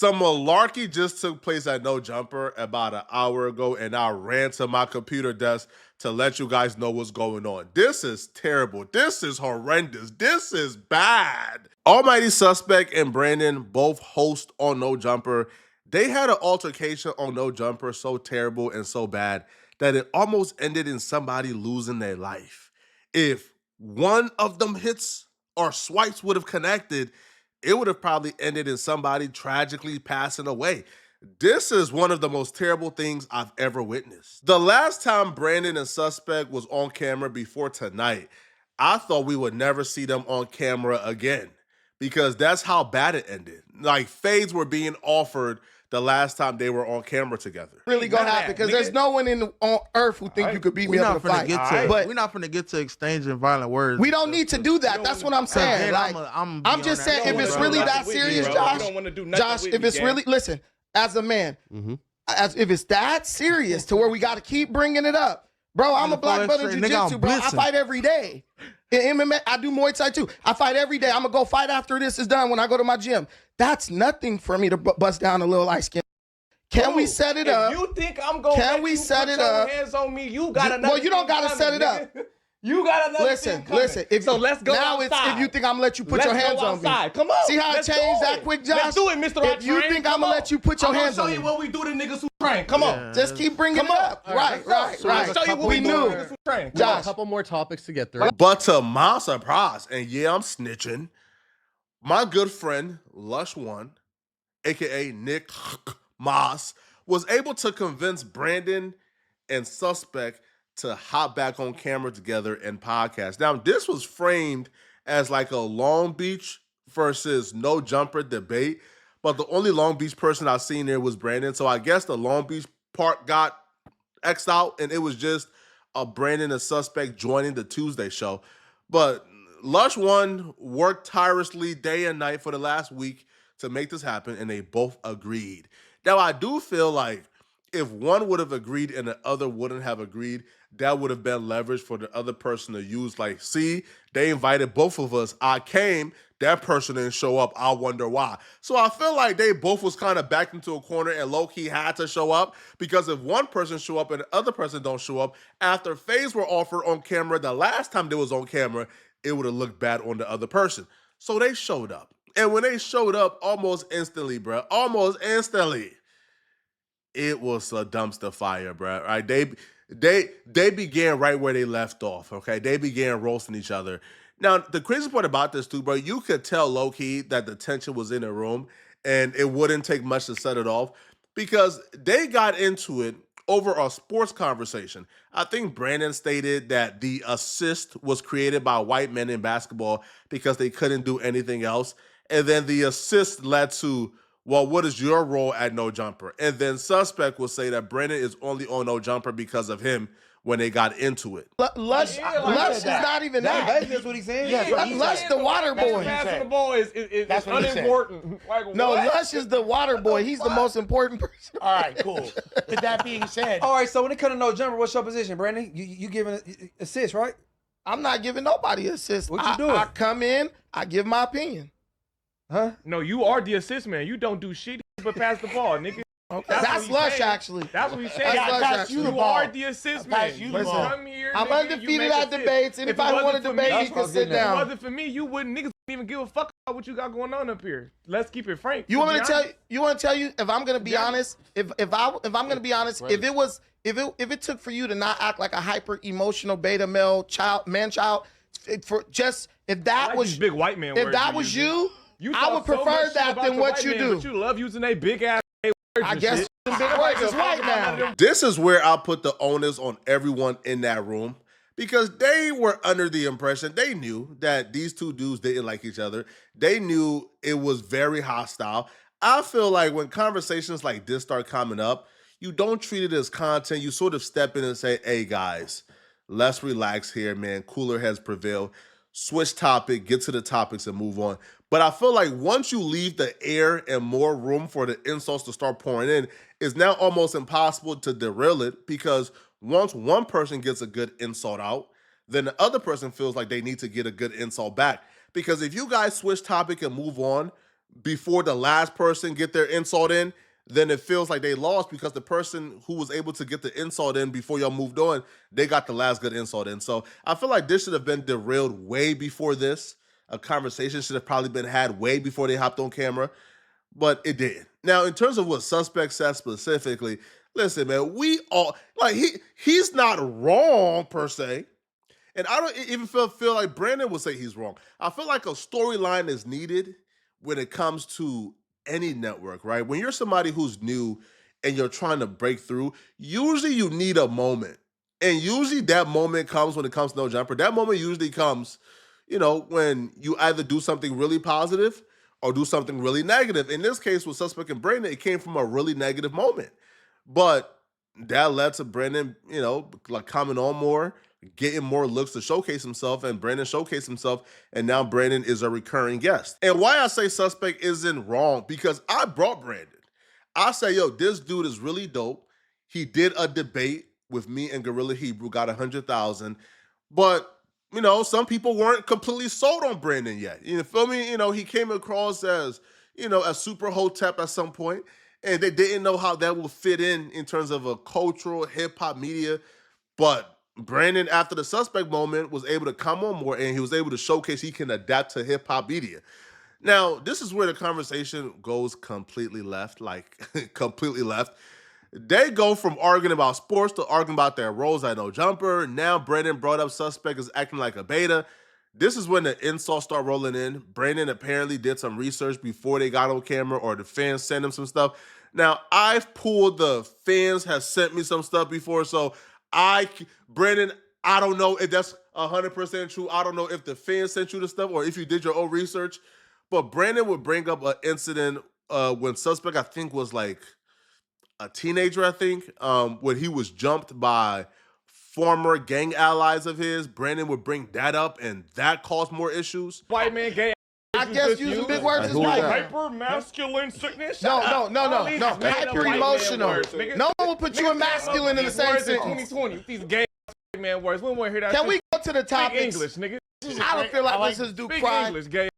Some malarkey just took place at No Jumper about an hour ago, and I ran to my computer desk to let you guys know what's going on. This is terrible. This is horrendous. This is bad. Almighty Suspect and Brandon, both host on No Jumper, they had an altercation on No Jumper so terrible and so bad that it almost ended in somebody losing their life. If one of them hits or swipes would have connected, it would have probably ended in somebody tragically passing away. This is one of the most terrible things I've ever witnessed. The last time Brandon and Suspect was on camera before tonight, I thought we would never see them on camera again because that's how bad it ended. Like, fades were being offered the last time they were on camera together. Really gonna happen because there's no one on earth who think you could beat me up in a fight. But we're not finna get to exchanging violent words. We don't need to do that. That's what I'm saying. Like, I'm just saying, if it's really that serious, Josh, if it's really, listen, as a man, if it's that serious to where we got to keep bringing it up, bro, I'm a black belt in jiu-jitsu, bro. I fight every day. In MMA, I do Muay Thai too. I fight every day. I'm gonna go fight after this is done when I go to my gym. That's nothing for me to bust down a little light skin. Can we set it up? If you think I'm going to set it up? Hands on me, you got another. Well, you don't got to set it up. You got another. Listen. So let's go now outside. It's if you think I'm gonna let you put your hands on me. Come on. See how it changed that quick, Josh? Let's do it, Mr. If you think I'm gonna let you put your hands on me, I'm gonna show you what we do to niggas who train. Come on. Just keep bringing it up. Right. Show you what we do to niggas who train. Josh, a couple more topics to get through. But to my surprise, and yeah, I'm snitching, my good friend Lush One, aka Nick Moss, was able to convince Brandon and Suspect to hop back on camera together and podcast. Now, this was framed as like a Long Beach versus No Jumper debate, but the only Long Beach person I seen there was Brandon. So I guess the Long Beach part got X'd out, and it was just a Brandon and Suspect joining the Tuesday show. But Lush One worked tirelessly day and night for the last week to make this happen, and they both agreed. Now, I do feel like if one would have agreed and the other wouldn't have agreed, that would have been leverage for the other person to use. Like, see, they invited both of us. I came, that person didn't show up. I wonder why. So I feel like they both was kind of backed into a corner and low-key had to show up, because if one person show up and the other person don't show up, after fades were offered on camera the last time they was on camera, it would have looked bad on the other person. So they showed up. And when they showed up, almost instantly, it was a dumpster fire, bro. Right? They began right where they left off, okay? They began roasting each other. Now, the crazy part about this, too, bro, you could tell low-key that the tension was in the room, and it wouldn't take much to set it off, because they got into it over a sports conversation. I think Brandon stated that the assist was created by white men in basketball because they couldn't do anything else. And then the assist led to, well, what is your role at No Jumper? And then Suspect will say that Brandon is only on No Jumper because of him when they got into it. Lush is not even that. That's what he's saying. Yeah, Lush the water boy. Passing the ball is unimportant. No, Lush is the water boy. He's the most important person. All right, cool. With that being said, All right, so when it comes to No Jumper, what's your position, Brandon? You giving assist, right? I'm not giving nobody assists. What you doing? I come in, I give my opinion. Huh? No, you are the assist man. You don't do shit but pass the ball, nigga. Okay. That's Lush, actually. That's what he's saying. You are the assist man. You come here, I'm undefeated at debates. Anybody want to debate, you can sit down. If it wasn't for me, you wouldn't niggas even give a fuck about what you got going on up here. Let's keep it frank. You want me to tell you? You want to tell you? If I'm gonna be honest, if I'm gonna be honest, if it took for you to not act like a hyper emotional beta male child, if that was big white man. If that was you, I would prefer that than what you do. But you love using a big ass. I guess big words is white now. This is where I'll put the onus on everyone in that room, because they were under the impression, they knew that these two dudes didn't like each other. They knew it was very hostile. I feel like when conversations like this start coming up, you don't treat it as content. You sort of step in and say, hey, guys, let's relax here, man. Cooler heads prevail. Switch topic, get to the topics, and move on. But I feel like once you leave the air and more room for the insults to start pouring in, it's now almost impossible to derail it, because once one person gets a good insult out, then the other person feels like they need to get a good insult back. Because if you guys switch topic and move on, before the last person get their insult in, then it feels like they lost because the person who was able to get the insult in before y'all moved on, they got the last good insult in. So I feel like this should have been derailed way before this. A conversation should have probably been had way before they hopped on camera, but it did. Now, in terms of what Suspect said specifically, listen, man, we all like he's not wrong per se. And I don't even feel like Brandon would say he's wrong. I feel like a storyline is needed when it comes to any network, right? When you're somebody who's new and you're trying to break through, usually you need a moment. And usually that moment comes when it comes to No Jumper. That moment usually comes, when you either do something really positive or do something really negative. In this case with Suspect and Brandon, it came from a really negative moment. But that led to Brandon, like coming on more, getting more looks to showcase himself, and Brandon showcased himself, and now Brandon is a recurring guest. And why I say Suspect isn't wrong, because I brought Brandon. I say, this dude is really dope. He did a debate with me and Gorilla Hebrew, got 100,000, but some people weren't completely sold on Brandon yet. You feel me? He came across as, as super hotep at some point, and they didn't know how that will fit in terms of a cultural hip-hop media. But Brandon, after the Suspect moment, was able to come on more, and he was able to showcase he can adapt to hip-hop media. Now, this is where the conversation goes completely left, completely left. They go from arguing about sports to arguing about their roles at No Jumper. Now Brandon brought up Suspect is acting like a beta. This is when the insults start rolling in. Brandon apparently did some research before they got on camera, or the fans sent him some stuff. Now, I've pulled the fans have sent me some stuff before, so Brandon, I don't know if that's 100% true. I don't know if the fans sent you the stuff or if you did your own research, but Brandon would bring up an incident when Suspect, I think, was like a teenager, when he was jumped by former gang allies of his. Brandon would bring that up, and that caused more issues. White man, gay. I guess using big words is white. Hyper masculine sickness. No. Hyper emotional. No one will put you in masculine in the same sentence. 2020. These gay man words. We don't want to hear that. Can we go to the topics? English, nigga. I don't feel like this is Duke Pride. English, gay.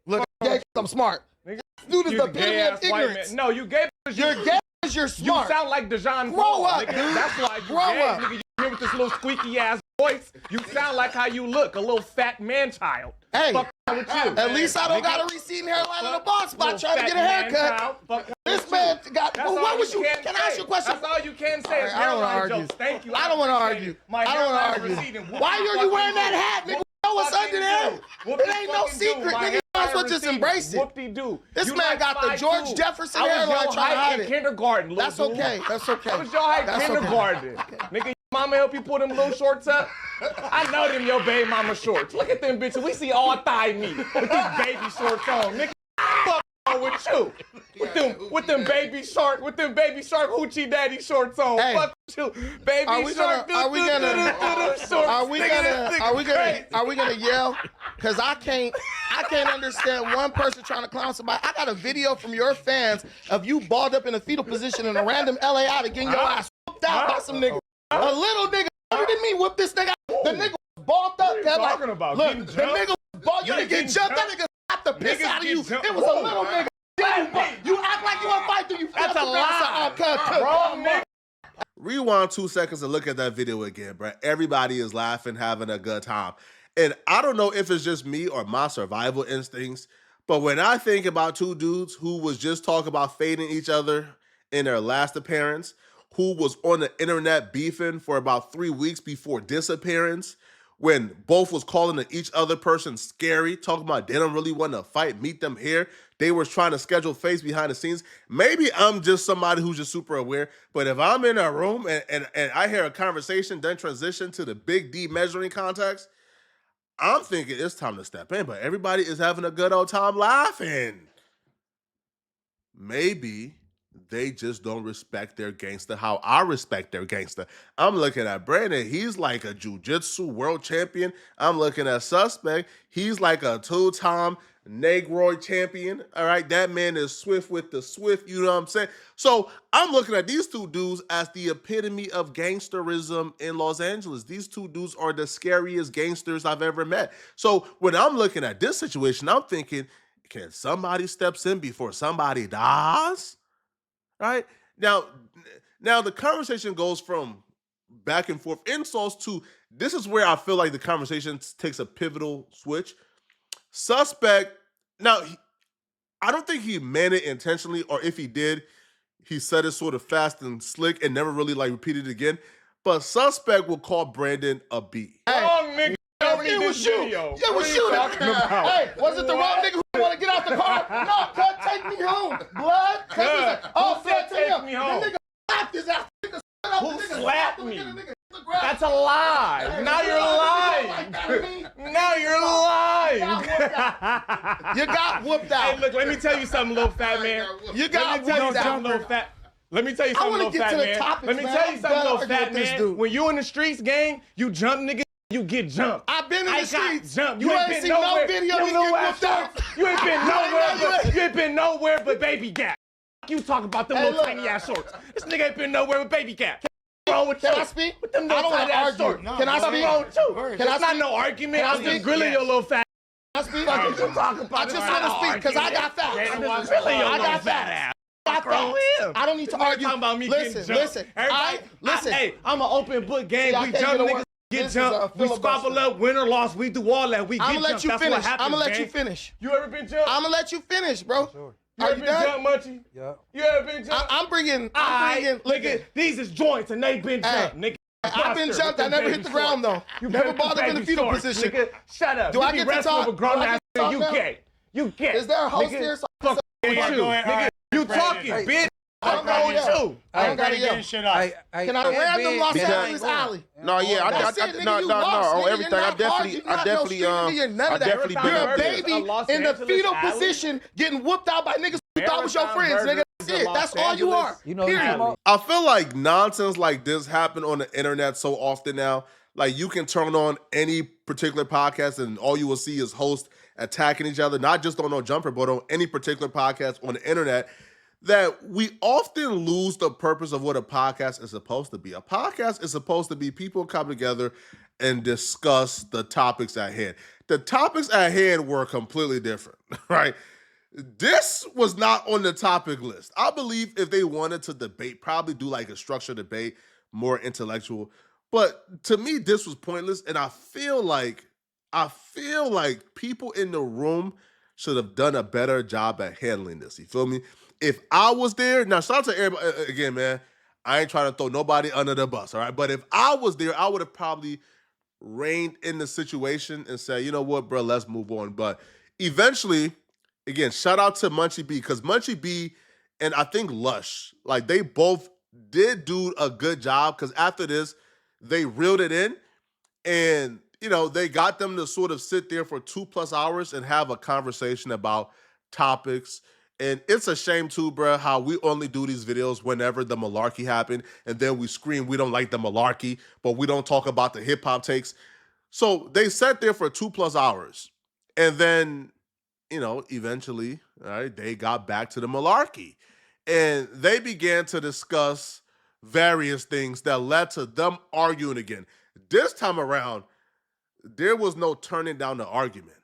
Look, gay, I'm smart. Nigga. Dude is the epitome of ignorance. No, you gay. You're gay because you're smart. You sound like DeJohn Grow Paul, up, nigga. dude. That's why you Grow gay, up. nigga. You here with this little squeaky ass voice. You sound like how you look, a little fat man child. Hey, fuck with you. At least I don't got a receding hairline in the bald spot trying to get a haircut. This man got. Well, what was you? Can I ask you a question? That's all you can say. Right, I don't want to argue. Jokes. Thank you. I don't want to argue. I don't want to argue. Why are you wearing that hat, nigga? Know what's under there? It ain't no secret, nigga. You might as well just embrace it. Whoop-de-doo. This man got the George Jefferson hairline trying to hide it. Kindergarten. That's okay. That's okay. That was your height kindergarten. Nigga, your mama help you pull them little shorts up? I know them your baby mama shorts. Look at them bitches. We see all thigh meat with these baby shorts on. Nigga, fuck on with you. With them baby shark hoochie daddy shorts on. Hey, fuck you. Baby shark. Are we gonna yell? Cause I can't understand one person trying to clown somebody. I got a video from your fans of you balled up in a fetal position in a random LA out getting your ass whooped out by some nigga. A little nigga. You didn't mean whoop this nigga. The nigga was balled up. What are you talking about? Look, the nigga was balled. You didn't get jumped. That nigga slapped the piss out of you. It was a little nigga. You act like you want to fight through you. That's a lie. Wrong nigga. Rewind 2 seconds and look at that video again, bro. Everybody is laughing, having a good time. And I don't know if it's just me or my survival instincts, but when I think about two dudes who was just talking about fading each other in their last appearance, who was on the internet beefing for about 3 weeks before disappearance, when both was calling each other person scary, talking about they don't really want to fight, meet them here. They were trying to schedule face behind the scenes. Maybe I'm just somebody who's just super aware, but if I'm in a room and I hear a conversation, then transition to the big D measuring contacts, I'm thinking it's time to step in, but everybody is having a good old time laughing. Maybe they just don't respect their gangster how I respect their gangster. I'm looking at Brandon. He's like a jiu-jitsu world champion. I'm looking at Suspect. He's like a two-time Negroid champion. All right, that man is swift with the swift. You know what I'm saying? So I'm looking at these two dudes as the epitome of gangsterism in Los Angeles. These two dudes are the scariest gangsters I've ever met. So when I'm looking at this situation, I'm thinking, can somebody steps in before somebody dies? Right? Now the conversation goes from back and forth insults to this is where I feel like the conversation takes a pivotal switch. Suspect, now, I don't think he meant it intentionally, or if he did, he said it sort of fast and slick and never really like repeated it again. But Suspect will call Brandon a B. Wrong nigga. It was you. It was you. Hey, was it the wrong nigga who want to get out the car? No, cut, take me home. Blood. Oh, said to him. Me home. The nigga slapped his ass. Who slapped me? That's a lie. Now you're lying. Now you're lying. You got whooped out. Hey, look, let me tell you something, little fat man. You got whooped out. Let me tell you something, little fat man. Let me tell you something, little fat man. When you in the streets, gang, you jump niggas, you get jumped. I've been in the streets. Jumped. You ain't seen no video of me getting whooped out. You ain't been nowhere. You ain't been nowhere but Baby Gap. You talk about them little tiny ass shorts. This nigga ain't been nowhere with Baby Gap. Can I speak? I don't want to argue. Can I speak? It's not no argument. I'm just grilling your little fat. I speak. I just want to speak because I got facts. I got facts. I don't need to argue. Talking about me getting jumped. Listen. Hey, I'm an open book game. We jump niggas, get jumped. We squabble up, win or loss. We do all that. We get jumped. That's what happens. I'm gonna let you finish. You ever been jumped? I'm gonna let you finish, bro. Sure. You ever been jumped, Munchie? Yeah. You ever been jumped? I'm bringing. Look at these is joints and they been jumped, nigga. I've been jumped. I never hit the ground though. You never bothered in the fetal position. Nigga, shut up. Do I get to talk? With a grown ass man, you gay. You gay. Is there a host here? Fuck with you, nigga. You talking, bitch. I don't got to yell. Can I random Los Angeles alley? No, yeah, on everything. I definitely You're a baby in the fetal position getting whooped out by niggas who thought was your friends, nigga. That's it. That's all you are. Period. I feel like nonsense like this happen on the internet so often now. Like you can turn on any particular podcast and all you will see is hosts attacking each other, not just on No Jumper, but on any particular podcast on the internet, that we often lose the purpose of what a podcast is supposed to be. A podcast is supposed to be people come together and discuss the topics at hand. The topics at hand were completely different, right? This was not on the topic list. I believe if they wanted to debate, probably do like a structured debate, more intellectual. But to me, this was pointless. And I feel like people in the room should have done a better job at handling this. You feel me? If I was there, now shout out to everybody, again, man, I ain't trying to throw nobody under the bus, all right? But if I was there, I would have probably reined in the situation and said, you know what, bro, let's move on. But eventually, again, shout out to Munchie B, because Munchie B and I think Lush, like they both did do a good job, because after this, they reeled it in and, you know, they got them to sort of sit there for 2+ hours and have a conversation about topics. And it's a shame too, bro, how we only do these videos whenever the malarkey happened, and then we scream we don't like the malarkey, but we don't talk about the hip-hop takes. So they sat there for 2+ hours, and then, you know, eventually, all right, they got back to the malarkey, and they began to discuss various things that led to them arguing again. This time around, there was no turning down the argument.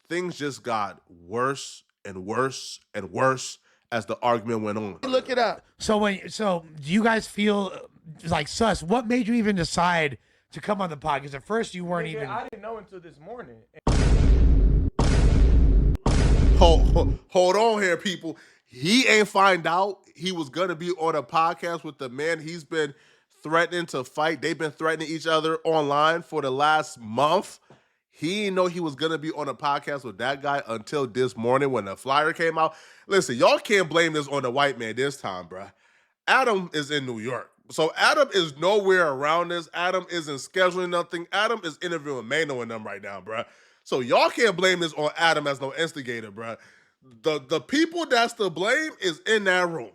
Things just got worse and worse and worse as the argument went on. Look it up. So do you guys feel like sus? What made you even decide to come on the pod? Because at first you weren't even. I didn't know until this morning. Hold on here, people. He ain't find out he was gonna be on a podcast with the man he's been threatening to fight. They've been threatening each other online for the last month. He didn't know he was going to be on a podcast with that guy until this morning when the flyer came out. Listen, y'all can't blame this on the white man this time, bruh. Adam is in New York. So Adam is nowhere around this. Adam isn't scheduling nothing. Adam is interviewing Mano and them right now, bruh. So y'all can't blame this on Adam as no instigator, bruh. The people that's to blame is in that room.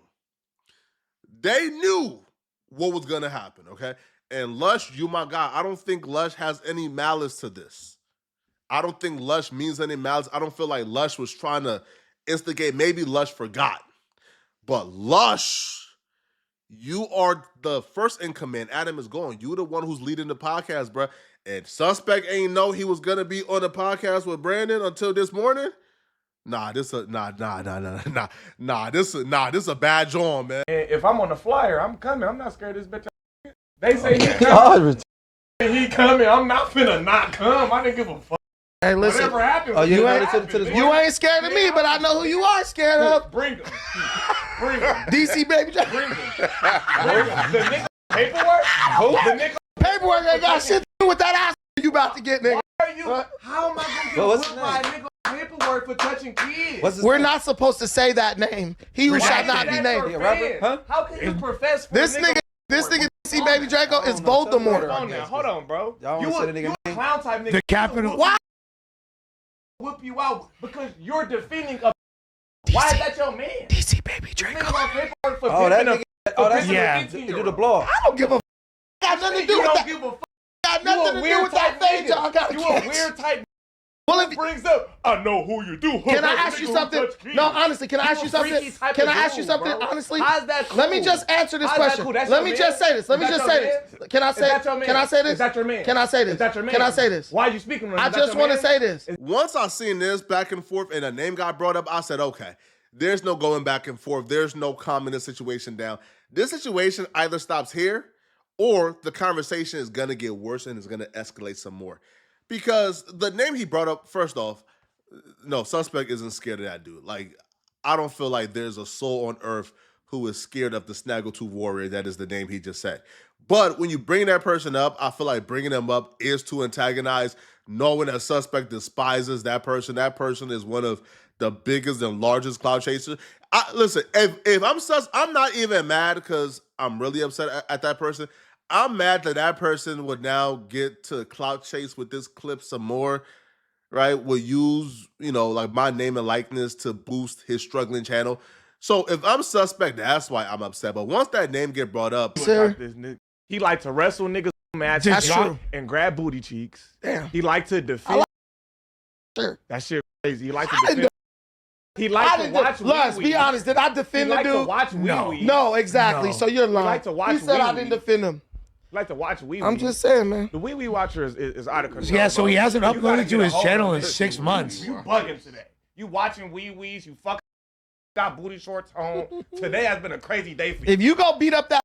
They knew what was going to happen, okay? And Lush, you my guy, I don't think Lush has any malice to this. I don't think Lush means any malice. I don't feel like Lush was trying to instigate. Maybe Lush forgot. But Lush, you are the first in command. Adam is gone. You the one who's leading the podcast, bro. And Suspect ain't know he was going to be on the podcast with Brandon until this morning. This a bad joint, man. And if I'm on the flyer, I'm coming. I'm not scared of this bitch. They say he coming. He coming. I'm not finna not come. I didn't give a fuck. Hey, listen. Whatever happened. You ain't scared of me, but I know who you are scared of. Bring them. Bring them. DC baby. Bring them. Bring them. The nigga paperwork. The nigga paperwork ain't got shit to do with that ass you about to get, nigga. How am I gonna get by a nigga paperwork for touching kids? We're not supposed to say that name. He who shall not be named. Huh? How can you profess for this nigga DC Baby Draco is Voldemort. Hold on, bro. You a clown type nigga. The capital. Why? Whoop you out because you're defending a. Why is that your man? DC Baby Draco. That nigga. That's you do the blog. I don't give a. Got nothing to do with that. Got nothing to do with that thing, y'all. You a weird type. Well, if brings up, I know who you do. Can I ask you something? No, honestly, can I ask you something? Can I ask you something? Honestly, how's that cool? Let me just answer this question. Let me just say this. Let me just say this. Can I say? Can I say this? Is that your man? Can I say this? Is that your man? Can I say this? Why are you speaking on I just want to say this. Once I seen this back and forth and a name got brought up, I said, okay, there's no going back and forth. There's no calming the situation down. This situation either stops here or the conversation is going to get worse and it's going to escalate some more. Because the name he brought up, first off, no, Suspect isn't scared of that dude. Like, I don't feel like there's a soul on earth who is scared of the Snaggletooth Warrior. That is the name he just said. But when you bring that person up, I feel like bringing them up is to antagonize, knowing that Suspect despises that person. That person is one of the biggest and largest cloud chasers. Listen, if I'm sus, I'm not even mad because I'm really upset at that person. I'm mad that that person would now get to clout chase with this clip some more, right? Will use, like my name and likeness to boost his struggling channel. So if I'm Suspect, that's why I'm upset. But once that name get brought up, he like to wrestle niggas matches and grab booty cheeks. Damn. He like to defend. That shit crazy. He like to defend. He likes to watch Wee Wee. Let's be honest. Did I defend the dude? He likes to watch Wee Wee. No, exactly. No. So you're lying. He likes to watch He said I Wee didn't Wee. defend him. Like to watch Wee Wee. I'm just saying, man. The Wee Wee watcher is out of control. Yeah, so he hasn't You uploaded gotta to get a his hold channel of in this. 6 months. You bugging today. You watching Wee Wees. You fucking got booty shorts on. Today has been a crazy day for you. If you go beat up that,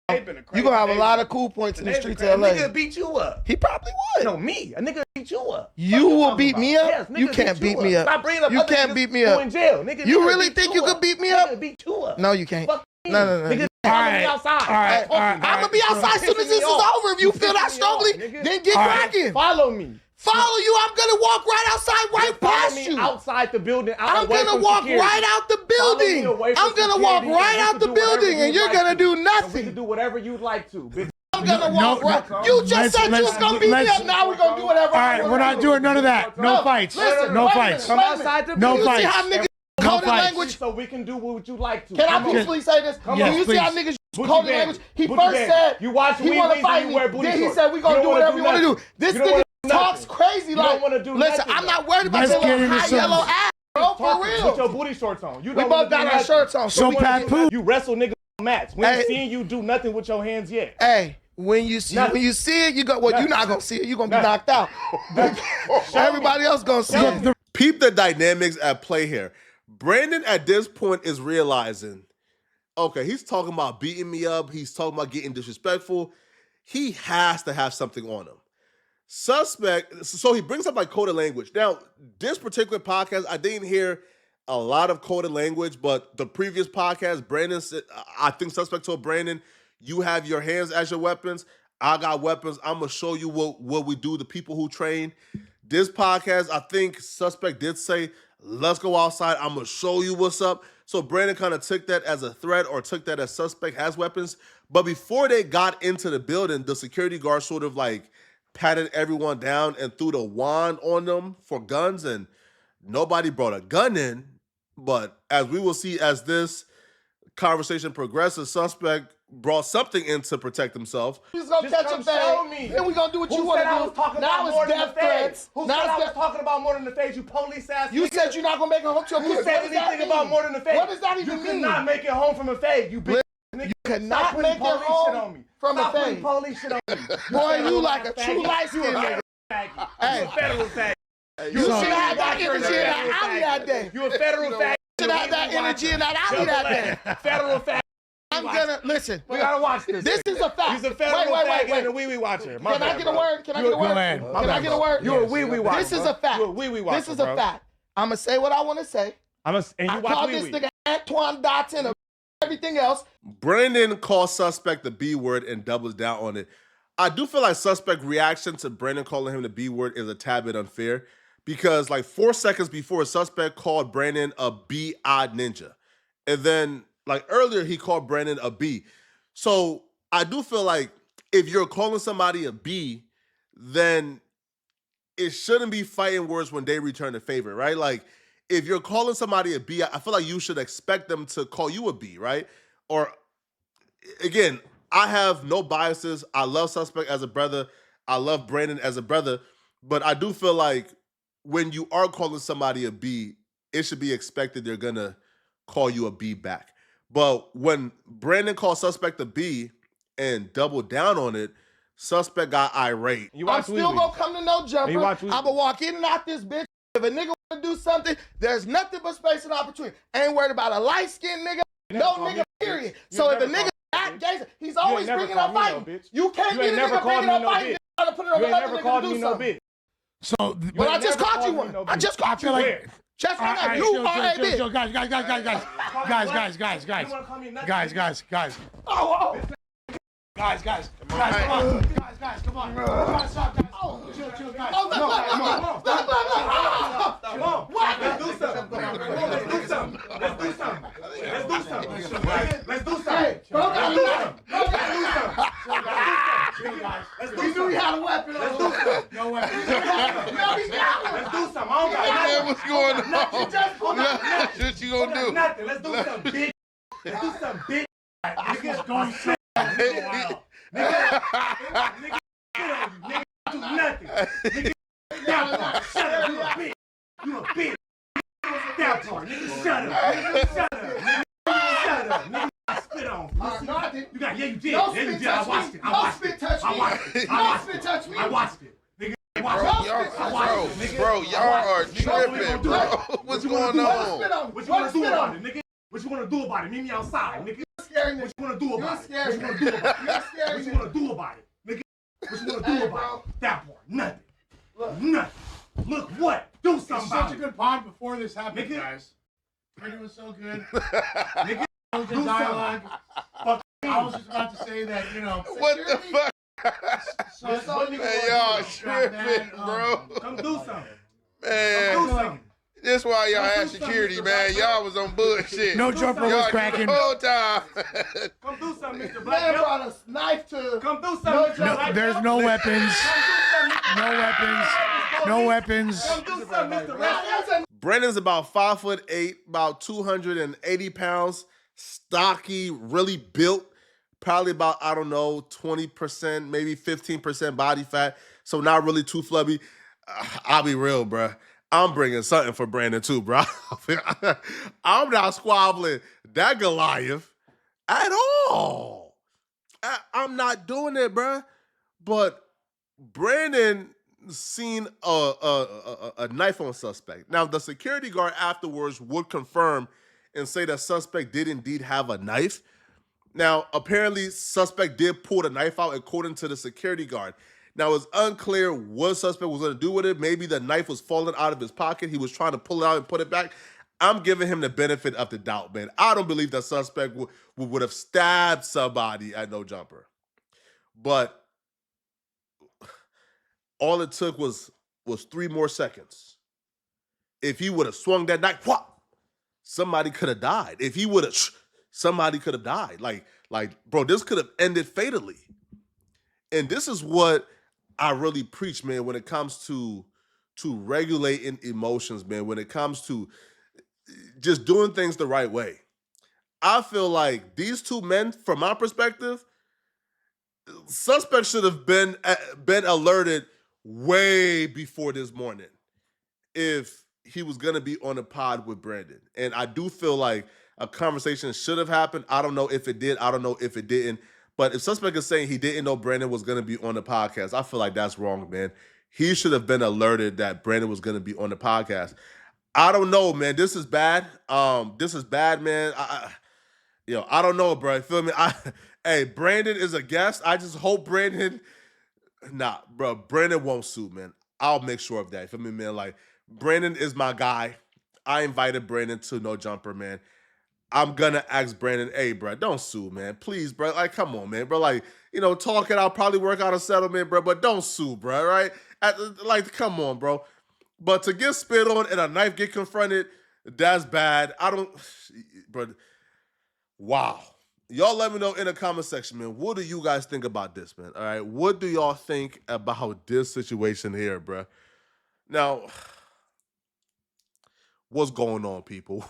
you're going to have a lot of cool points in the streets of LA. A nigga beat you up. He probably would. No, me. A nigga beat you up. You will beat me up? Yes, You can't beat me up. Stop bringing up You other can't niggas beat me who up. in jail. Nigga, You nigga really beat think you you could beat me up? Nigga beat you up. No, you can't. Fuck me. No. Nigga, All follow right, me outside. all right, all right. I'm going to be outside as soon as this is over. If you feel that strongly, then get cracking. Follow me. Follow you. I'm going to walk right outside, right past you. Outside the building. I'm going to walk right out the building. I'm going to walk right out the building, and you're going to do We can nothing. do whatever you'd like to. Bitch. I'm going to walk right. You just said you was going to beat me up. Now we're going to do whatever. All right, we're not doing none of that. No fights. Listen, No wait a fights. minute, Come outside the No building. You see fights. how niggas No coded fights. language? So we can do what you like to. Can I Come on. peacefully say this? Yes, You see how please. niggas Booty coded band. language? He Booty first band. said You watch he Wee want to Wees fight and me. you wear booty Then he shorts. said we going to You do don't whatever you wanna want to do do. This You don't nigga wanna do talks nothing. crazy You like, don't wanna do listen, nothing, I'm though. not worried about Let's your get little into high some- yellow ass, bro, for Put your real. booty shorts on. You We don't both wanna got do our nothing. shirts on. So we Pat Pooh. You wrestle niggas on mats. We ain't Hey. seen you do nothing with your hands yet. Hey, when you see it, you go. Well, you're not gonna see it. You're gonna be knocked out. Everybody else gonna see it. peep the dynamics at play here. Brandon at this point is realizing, okay, he's talking about beating me up. He's talking about getting disrespectful. He has to have something on him. Suspect, so he brings up like coded language. Now, this particular podcast, I didn't hear a lot of coded language, but the previous podcast, Brandon said, I think Suspect told Brandon, you have your hands as your weapons. I got weapons. I'm going to show you what we do, the people who train. This podcast, I think Suspect did say, let's go outside. I'm going to show you what's up. So Brandon kind of took that as a threat or took that as Suspect has weapons. But before they got into the building, the security guard sort of like patted everyone down and threw the wand on them for guns, and nobody brought a gun in. But as we will see as this conversation progresses, Suspect brought something in to protect himself. He's gonna catch a fade. Then we gonna do what you want to do. Now it's death threats. Who said I was talking about more than the fade? You police ass. You said you're not gonna make it home to a Who said anything about more than the fade? What does that even You mean? could not make it home from a fade. You bitch. You cannot make it home from a fade. Police shit on me. Boy, you like a true light skin nigga. Hey, federal fag. You should have had that energy in that alley that day. You a federal fag. You should have had that energy in that alley that day. Federal fag. I'm gonna listen. We gotta watch this. This is a fact. He's a federal fag and a wait. wee-wee watcher. Can I get a word? Can I get a word? Can I get a word? You're a wee-wee watcher. This is a fact. You're a wee-wee watcher. This is a fact. I'm gonna say what I want to say. And you I watch call wee-wee. this nigga Antoine Dotson and everything else. Brandon calls suspect the B word and doubles down on it. I do feel like suspect reaction to Brandon calling him the B word is a tad bit unfair because like 4 seconds before, suspect called Brandon a B-odd ninja. And then like earlier, he called Brandon a B. So I do feel like if you're calling somebody a B, then it shouldn't be fighting words when they return the favor, right? Like if you're calling somebody a B, I feel like you should expect them to call you a B, right? Or again, I have no biases. I love suspect as a brother. I love Brandon as a brother. But I do feel like when you are calling somebody a B, it should be expected they're going to call you a B back. But when Brandon called suspect a B and doubled down on it, suspect got irate. I'm still going to come to no jumper. I'm going to walk in and out this bitch. If a nigga want to do something, there's nothing but space and opportunity. Ain't worried about a light-skinned nigga, no nigga, period. So if a nigga that gangster, he's always bringing up fighting. You can't get a nigga bringing up fighting. You ain't never called me no bitch. So, but I just caught you one. I just caught you one. Just like you are a bitch. Guys. Oh. Guys, come on. Guys, come on. Stop, guys. Chill, guys. Come on. What? Let's do something. Hey, bro, we knew he had a weapon. Let's do something. No weapons. Let's do something. What's going on? What you gonna do? Nothing. Let's do something, bitch. Let's do something, bitch. Niggas going so wild. Nigga, do nothing. Nigga, shut up, you a bitch. You a bitch. That part, nigga, shut up. Nigga, I spit on. No, I didn't. You got, yeah, you did. No Yeah, you spit did. I touch watched me. it. I watched No it. spit touch me. I watched it. No spit touch me. I watched it. Nigga, Bro, y'all are tripping, bro. What's going on? What you wanna do about it, nigga? What you wanna do about it? Meet me outside, nigga. What you wanna do about it? What you wanna do about it? What you wanna do about it, nigga? What you wanna do about it? That part, nothing. Nothing. Look what? Do something about it. Such a good pod before this happened, Nigga. guys. Brady was so good. Nigga, That was the dialogue. I was just about to say that, What the fuck? So, Man, y'all tripping, bro. come do something. Man, that's why y'all had security, man. Y'all was on bullshit. No jumper was Y'all cracking. the whole time. Come do something, Mr. Black Man Belt. brought a knife to. Come do something, Mr. No, Black there's Belt. no weapons. Come No weapons. do something, Mr. Black Belt. Brandon's about 5'8", about 280 pounds, stocky, really built, probably about, 20%, maybe 15% body fat, so not really too flubby. I'll be real, bro. I'm bringing something for Brandon too, bro. I'm not squabbling that Goliath at all. I'm not doing it, bro. But Brandon seen a knife on suspect. Now, the security guard afterwards would confirm and say that suspect did indeed have a knife. Now, apparently, suspect did pull the knife out according to the security guard. Now, it's unclear what suspect was going to do with it. Maybe the knife was falling out of his pocket. He was trying to pull it out and put it back. I'm giving him the benefit of the doubt, man. I don't believe that suspect would have stabbed somebody at no jumper. But all it took was 3 more seconds. If he would have swung that knife, what? Somebody could have died. If he would have, somebody could have died. Like, bro, this could have ended fatally. And this is what I really preach, man, when it comes to regulating emotions, man, when it comes to just doing things the right way. I feel like these two men, from my perspective, suspect should have been alerted way before this morning if he was going to be on a pod with Brandon. And I do feel like a conversation should have happened. I don't know if it did. I don't know if it didn't. But if suspect is saying he didn't know Brandon was going to be on the podcast, I feel like that's wrong, man. he should have been alerted that Brandon was going to be on the podcast. I don't know, man. This is bad. This is bad, man. I don't know, bro. Feel me? Hey, Brandon is a guest. I just hope Brandon. Nah, bro. Brandon won't sue, man. I'll make sure of that. Feel me, man? Like, Brandon is my guy. I invited Brandon to No Jumper, man. I'm gonna ask Brandon, hey, bro, don't sue, man. Please, bro. Like, come on, man, bro. Like, talk it out, probably work out a settlement, bro. But don't sue, bro, right? Like, come on, bro. But to get spit on and a knife get confronted, that's bad. Bro. Wow. Y'all let me know in the comment section, man. What do you guys think about this, man? All right. What do y'all think about this situation here, bro? Now, what's going on, people?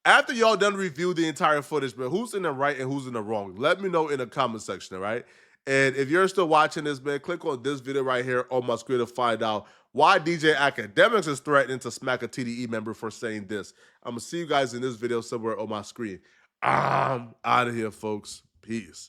After y'all done review the entire footage, man, who's in the right and who's in the wrong? Let me know in the comment section, all right? And if you're still watching this, man, click on this video right here on my screen to find out why DJ Academics is threatening to smack a TDE member for saying this. I'm going to see you guys in this video somewhere on my screen. I'm out of here, folks. Peace.